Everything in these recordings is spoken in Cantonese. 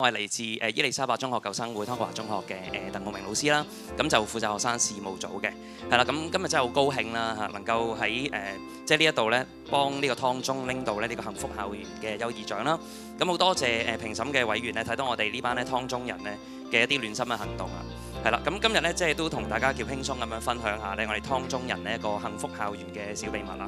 我係嚟自伊利沙伯中學舊生會湯國華中學嘅鄧浩明老師啦，咁就負責學生事務組嘅，係啦，咁今日真係好高興啦嚇，能夠喺即係呢一度咧幫呢個湯中拎到咧呢個幸福校園嘅優異獎啦，咁好多謝評審嘅委員咧睇到我哋呢班咧湯中人咧嘅一啲暖心嘅行動啊，係啦，咁今日咧即係都同大家叫輕鬆咁樣分享下咧我哋湯中人呢一個幸福校園嘅小秘密啦。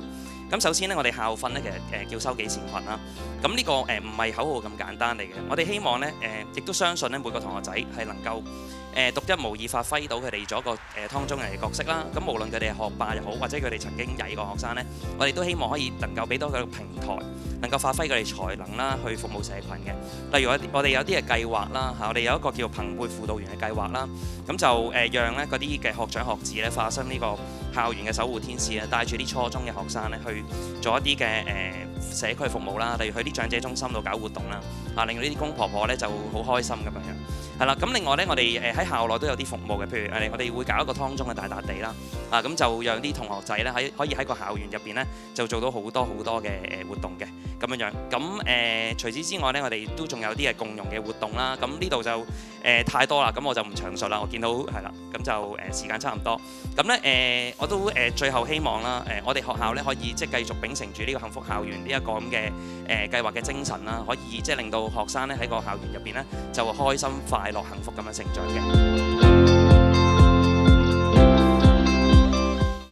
咁首先咧，我哋校訓咧其實叫修己善群啦。咁呢個唔係口號咁簡單嚟嘅，我哋希望咧亦都相信咧每個同學仔係能夠獨一無二發揮到佢哋做一個湯中人嘅角色啦。咁無論佢哋係學霸又好，或者佢哋曾經曳過學生咧，我哋都希望可以能夠俾到佢個平台，能夠發揮佢哋才能啦，去服務社群嘅。例如我哋有啲嘅計劃啦嚇，我哋有一個叫朋輩輔導員嘅計劃啦。咁就讓咧嗰啲嘅學長學子咧化身呢個校園嘅守護天使啊，帶住啲初中嘅學生咧去做一啲嘅社區服務啦，例如去啲長者中心度搞活動啦，令到呢啲公婆婆咧就好開心咁樣。係啦，咁另外咧，我哋喺校內都有啲服務嘅，譬如我哋會搞一個湯中嘅大笪地啦，咁就讓啲同學仔咧可以喺個校園入邊咧就做到好多嘅活動嘅咁樣樣。咁除此之外咧，我哋都仲有啲嘅共融嘅活動啦。咁呢度就太多啦，咁我就唔詳述啦。我見到係啦，咁就時間差唔多。咁咧我都最後希望啦，我哋學校咧可以即係繼續秉承住呢個幸福校園呢一個咁嘅計劃嘅精神啦，可以即係令到學生咧喺個校園入邊咧就開心快樂幸福咁樣成長嘅。